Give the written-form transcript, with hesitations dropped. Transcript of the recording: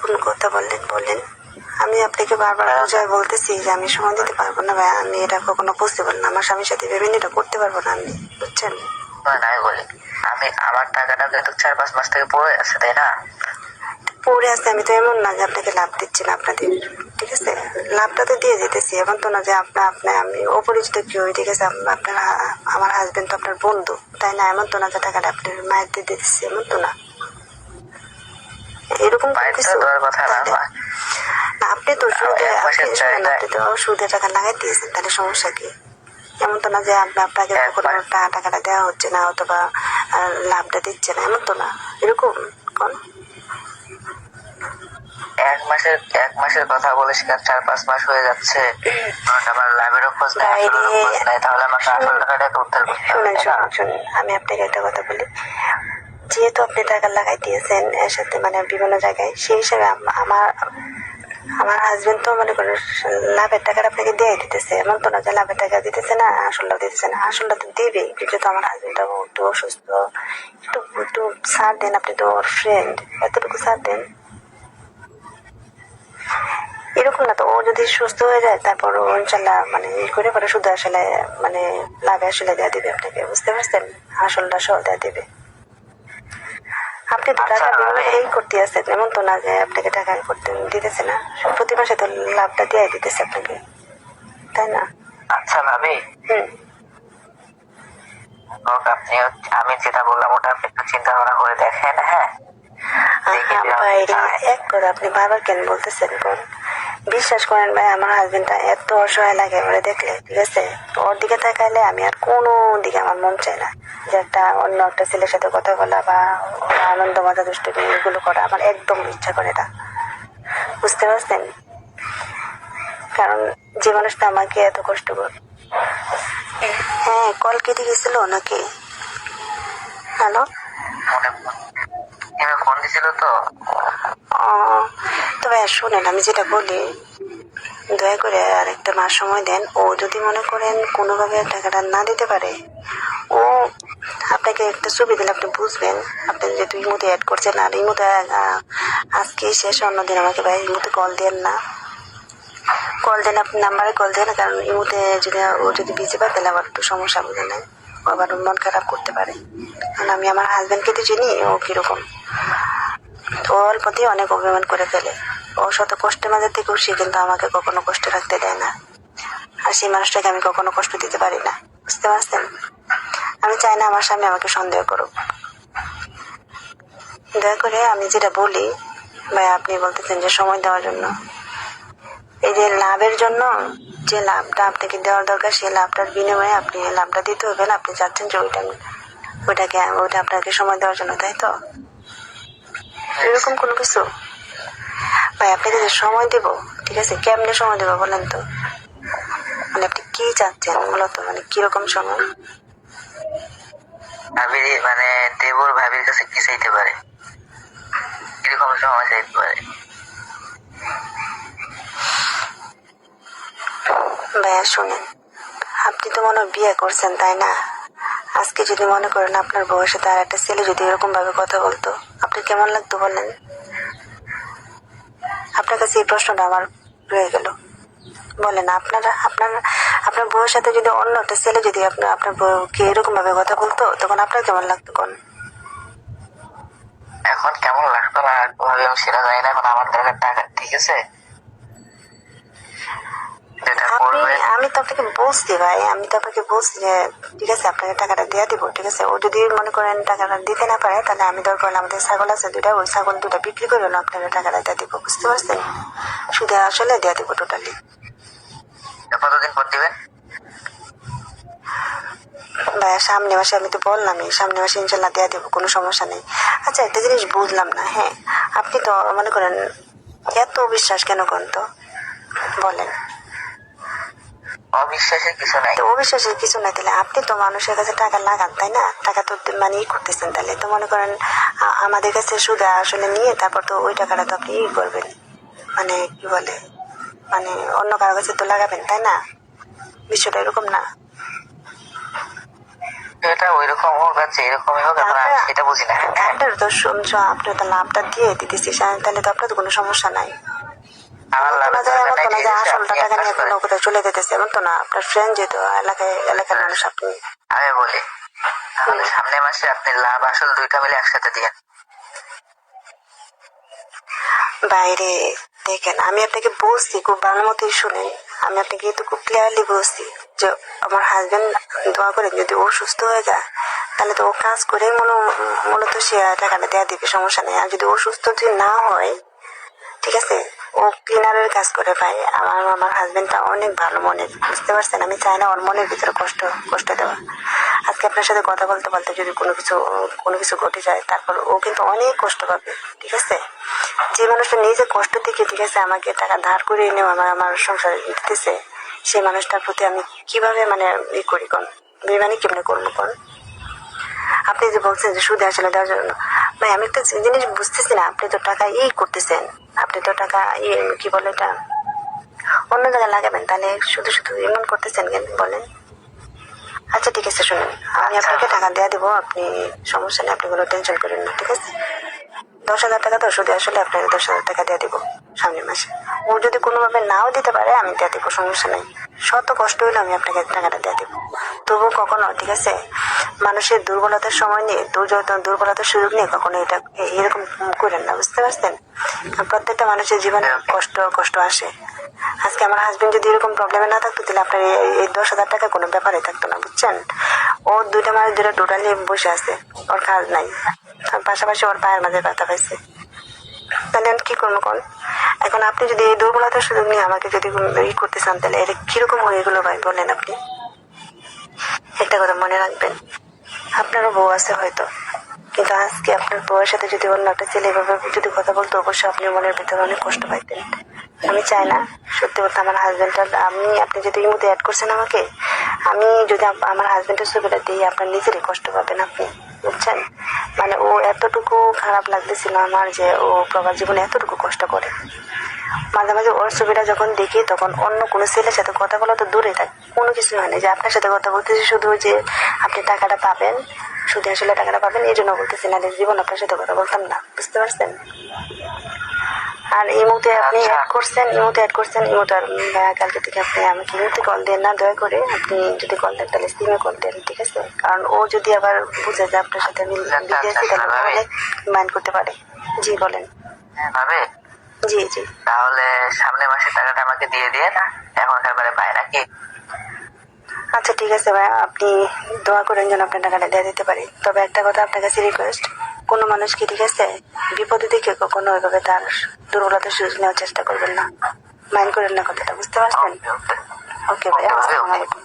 কোন কথা বললেন বলেন? আমি আপনাকে বারবার বুঝায় বলতেছি যে আমি সময় দিতে পারবো না ভাই, আমি এটা কখনো পসিবল না, আমার স্বামীর সাথে ভেবে এটা করতে পারবো না আমি, বুঝছেন? আমি বলি, আমি আমার টাকাটা কিন্তু 4-5 মাস থেকে পড়ে আছে, তাই না? পড়ে আছে, আমি তো এমন না যে আপনাকে লাভ দিচ্ছি না আপনাদের, ঠিক আছে? লাভটা তো দিয়ে যেতেছি, এমন তো না যে আমি অপরিচিত কেউ, ঠিক আছে? আপনার আমার হাজবেন্ড তো আপনার বন্ধু, তাই না? এমন তো না যে টাকাটা আপনার মায়ের দিয়ে দিতেছি, এমন তো না, এরকম কিছু কথা না। না, আপনি তো আপনি তো সুদে টাকা লাগাই দিয়েছেন, তাহলে সমস্যা কি? এমন তো না যে আপনাকে কোনো টাকাটা দেওয়া হচ্ছে না অথবা লাভটা দিচ্ছে না, এমন তো না, এরকম কোন এক মাসের কথা বলিস, 4-5 মাস হয়ে যাচ্ছে, আমার লাভেরও খোঁজ নাই, তাহলে আমাকে আসল টাকাটা উদ্ধার করতে হবে। শুনুন, আমি আপনাকে একটা কথা বলি, যেহেতু আপনি টাকা লাগাই দিয়েছেন এর সাথে মানে বিভিন্ন জায়গায়, সেই হিসাবে আমার হাজবেন্ড তো মনে করেন লাভের টাকাটা আপনাকে দিয়ে দিতেছে, এমন তো না যে লাভের টাকা দিতেছে না, আসলটা দিতেছে না, আসলটা তো দিবেই, যেহেতু আমার হাজবেন্ড একটু অসুস্থ, একটু ছাড় দেন, আপনি তো ওর ফ্রেন্ড, এতটুকু ছাড় দেন। এরকম না তো, ও যদি সুস্থ হয়ে যায় তারপর ও ইনশাল্লাহ মানে ই করে পরে শুধু আসলে মানে লাভে আসলে দেওয়া দিবে আপনাকে, বুঝতে পারছেন? আসলটা সহ দেওয়া দিবে। আপনি তো টাকা এই করতে আসছেন, এমন তো না যে আপনাকে টাকা করতে দিতেছে না, প্রতি মাসে তো লাভটা দিয়ে দিতেছে আপনাকে, তাই না? আচ্ছা ভাবি, আপনি আমি যেটা বললাম ওটা আপনি একটু চিন্তা ভাবনা করে দেখেন। হ্যাঁ এক করে আপনি বারবার কেন বলতেছেন কোন? বিশ্বাস করেন ভাই, আমার হাজবেন্ডটা এত অসহায় লাগে ওরা দেখলে, ঠিক আছে? ওর দিকে তাকাইলে আমি আর কোনো দিকে আমার মন চায় না যে একটা অন্য একটা ছেলের সাথে কথা বলা বা আনন্দ মজা দুষ্টুমি এগুলো করা, আমার একদম ইচ্ছা করে না, বুঝতে পারছেন? কারণ যে মানুষটা আমাকে এত কষ্ট করে, হ্যাঁ কল কেটে গেছিল নাকি? হ্যালো, ফোন দিছিল তো। তো ভাইয়া শুনেন, আমি যেটা বলি, দয়া করে আর একটা মাস সময় দেন। ও যদি মনে করেন কোনোভাবে টাকাটা না দিতে পারে, ও আপনাকে একটা ছবি দিলে আপনি বুঝবেন, আপনি যেহেতু ইমোতে অ্যাড করছেন, আর ইমোতে আজকে শেষ, অন্যদিন আমাকে ভাই ইমোতে কল দেন না, কল দেন আপনি নাম্বারে কল দেন, কারণ ইমোতে যদি ও যদি বিজি পায় তাহলে আবার একটু সমস্যা বুঝে নেয়, ও আবার মন খারাপ করতে পারে, কারণ আমি আমার হাজবেন্ডকে তো চিনি ও কিরকম, তো অল্পতেই অনেক অভিমান করে ফেলে, ওর শত কষ্টের মাঝে থেকেও সে কিন্তু আমাকে কখনো কষ্ট রাখতে দেয় না, আর সেই মানুষটাকে আমি কখনো কষ্ট দিতে পারি না, বুঝতে পারছেন? আমি চাই না আমার স্বামী আমাকে সন্দেহ করুক। দয়া করে আমি যেটা বলি ভাই, আপনি বলতেছেন যে সময় দেওয়ার জন্য, এই যে লাভের জন্য যে লাভটা আপনাকে দেওয়ার দরকার, সেই লাভটার বিনিময়ে আপনি লাভটা দিতে হবে না, আপনি চাচ্ছেন যে ওইটা আপনাকে সময় দেওয়ার জন্য, তাই তো? এরকম কোনো কিছু ভাই, আপনাকে যে সময় দেব, ঠিক আছে, কেমনে সময় দেবো বলেন তো? মানে আপনি কি চাচ্ছেন মূলত, মানে কিরকম সময়? ভাবি মানে দেবর ভাবির কাছে কি চাইতে পারে, কিরকম সময় চাইতে পারে? ভাইয়া শুনেন, আপনি তো মনে বিয়ে করছেন, তাই না? আজকে যদি মনে করেন আপনার বউয়ের সাথে আর একটা ছেলে যদি এরকম ভাবে কথা বলতো, আপনার কেমন লাগতো বলেন? আপনার কাছে এই প্রশ্নটা আমার রয়ে গেল, বলেন আপনার বউয়ের সাথে যদি অন্য একটা ছেলে যদি আপনার বউকে এরকম ভাবে কথা বলতো, তখন আপনার কেমন লাগতো কোন? এখন কেমন লাগতো না ভাবে আমি সেটা জানি না, এখন আমার দরকার টাকা, ঠিক আছে? আমি তো আপনাকে বলছি ভাই, আমি তো আপনাকে বলছি যে ঠিক আছে আপনাকে টাকাটা দিয়ে দিব, ঠিক আছে? ও যদি মনে করেন টাকাটা দিতে না পারে, তাহলে আমি দরকার হলে আমাদের ছাগল আছে দুইটা, ওই ছাগল দুটা বিক্রি করে আপনাকে টাকাটা দিয়ে দিব, বুঝতে পারছেন? শুধু আসলে দিয়ে দিব টোটালি। কতদিন পর দিবেন ভাইয়া? সামনে মাসে, আমি তো বললামই সামনে মাসে ইনশাল্লাহ দিয়ে দেবো, কোনো সমস্যা নেই। আচ্ছা একটা জিনিস বুঝলাম না, হ্যাঁ আপনি তো মনে করেন এত বিশ্বাস কেন করেন তো বলেন? অবিশ্বাসের কিছু নাই। অবিশ্বাসের কিছু নাই, তাহলে আপনি তো মানুষের কাছে টাকা লাগান, তাই না? টাকা তো মানে ই করতেছেন, তাহলে তো মনে করেন আমাদের কাছে সুদা আসলে নিয়ে তারপর তো ওই টাকাটা তো আপনি ই করবেন, মানে কি বলে, মানে অন্য কারো কাছে তো লাগাবেন, তাই না? বিষয়টা এরকম না? বিষয়টা ওইরকম হোক আর যেরকমই হোক, এখন আমি সেটা বুঝি না। আপনার তো শুনছো, আপনি তো লাভটা দিয়ে দিতেছি, তাহলে তো আপনার তো কোনো সমস্যা নাই। আমার এমন তো না লাভের যে দরকার নাই, ঠিক আছে? আসল আপনি এক টাকা কাজ নিয়ে করেন, কোনো কোথাও চলে যেতেছে, এমন তো না। আপনার ফ্রেন্ড যেহেতু এলাকার মানুষ আপনি। আমি বলি, তাহলে সামনের মাসে আপনি লাভ আসল দুইটা মিলে একসাথে দিয়েন। বাইরে দেখেন, আমি আপনাকে বলছি, খুব ভালো মতোই শুনেন, আমি আপনাকে কিন্তু খুব ক্লিয়ারলি বলছি যে আমার হাজবেন্ড দোয়া করে যদি ও সুস্থ হয়ে যায় তাহলে তো ও কাজ করে মূলত সে টাকাটা দেওয়া দিবে, সমস্যা নেই। আর যদি ও সুস্থ যদি না হয়, ঠিক আছে, ও ক্লিনারের কাজ করে ভাই। আমার হাজবেন্ডটা অনেক ভালো মনের, বুঝতে পারছেন? আমি চাই না ওর মনের ভিতরে কষ্ট দেওয়া। আজকে আপনার সাথে কথা বলতে বলতে যদি কোনো কিছু ঘটে যায়, তারপর ও কিন্তু অনেক কষ্ট পাবে, ঠিক আছে? যে মানুষটা নিজে কষ্ট থেকে, ঠিক আছে, আমাকে টাকা ধার করে এনেও আমার সংসারে দিতেছে, সেই মানুষটার প্রতি আমি কিভাবে মানে করি কোন বেমানি কেমনে করবো কোন? আপনি যে বলছেন যে সুদে আসলে দেওয়ার জন্য, ভাই আমি একটা জিনিস বুঝতেছি না। আপনি তো টাকা করতেছেন, আপনি তো টাকা কি বলে এটা অন্য জায়গায় লাগাবেন, তাহলে শুধু শুধু এমন করতেছেন কেন বলেন? আচ্ছা ঠিক আছে, শুনুন, আমি আপনাকে টাকা দেওয়া দেবো, আপনি সমস্যা নেই, আপনি কোনো টেনশন করেন না, ঠিক আছে? 10,000 টাকা তো সুদে আসলে আপনাকে 10,000 টাকা দিয়ে দিব সামনের মাসে। ও যদি কোনোভাবে নাও দিতে পারে আমি দিয়ে দিব, সমস্যা নেই। শত কষ্ট হইলে আমি আপনাকে টাকাটা দিয়ে দিব। তবু কখনো, ঠিক আছে, মানুষের দুর্বলতার সময় নিয়ে দুর্বলতার সুযোগ নিয়ে কখনো এটা এরকম করেন না, বুঝতে পারছেন? প্রত্যেকটা মানুষের জীবনে কষ্ট আসে। আজকে আমার হাজবেন্ড যদি এরকম প্রবলেমে না থাকতো তাহলে আপনার এই 10,000 টাকা কোনো ব্যাপারে থাকতো না, বুঝছেন? ও 2 মাস ধরে টোটালি বসে আছে, ওর কাজ নাই, পাশাপাশি ওর পায়ের মাঝে ব্যথা পাইছে। তাহলে আমি কি করবো কোন? এখন আপনি যদি এই দুর্বলতার সুযোগ নিয়ে আমাকে যদি করতে চান, তাহলে এটা কিরকম হয়ে গেলো ভাই বলেন আপনি? একটা কথা মনে রাখবেন, আপনারও বউ আছে হয়তো, কিন্তু আজকে আপনার বউয়ের সাথে যদি অন্য একটা ছেলে এভাবে যদি কথা বলতো, অবশ্যই আপনি মনের ভিতরে অনেক কষ্ট পাইতেন। আমি চাই না, সত্যি বলতে, আমার হাজবেন্ডটা আপনি যদি এই মুহূর্তে অ্যাড করছেন আমাকে, আমি যদি আমার হাজবেন্ডের ছবিটা দিই আপনার নিজেরই কষ্ট পাবেন আপনি, বুঝছেন? মানে ও এতটুকু খারাপ লাগতেছিল আমার যে ও প্রবাস জীবনে এতটুকু কষ্ট করে। মাঝে মাঝে ওর ছবিটা যখন দেখি তখন অন্য কোনো ছেলের সাথে কথা বলা তো দূরে থাকে, কোনো কিছু হয় না। যে আপনার সাথে কথা বলতেছি শুধু যে আপনি টাকাটা পাবেন, শুধু আসলে টাকাটা পাবেন এই জন্য বলতেছি, না জীবন আপনার সাথে কথা বলতাম না, বুঝতে পারছেন? আর এই মুহূর্তে আপনি অ্যাড করছেন এই মুহূর্তে, আর কালকে থেকে আপনি আমাকে ইমুতে কল দেন না, দয়া করে। আপনি যদি কল দেন তাহলে সিমে কল দেন, ঠিক আছে? কারণ ও যদি আবার বুঝে যে আপনার সাথে আমি বিদেশি, তাহলে অনেক মাইন্ড করতে পারে। জি বলেন। হ্যাঁ ভাবে, জি জি, তাহলে সামনের মাসে টাকাটা আমাকে দিয়ে দিয়ে না, এখনকার বারে পায় নাকি? আচ্ছা ঠিক আছে ভাই, আপনি দোয়া করেন যেন আপনার টাকাটা দিয়ে দিতে পারি। তবে একটা কথা আপনার কাছে রিকোয়েস্ট, কোনো মানুষকে, ঠিক আছে, বিপদে দেখে কখনো ওইভাবে তার দুর্বলতার সুযোগ নেওয়ার চেষ্টা করবেন না। মাইন্ড করেন না কথাটা, বুঝতে পারছেন? ওকে ওকে ওকে ভাই, আসসালামু আলাইকুম।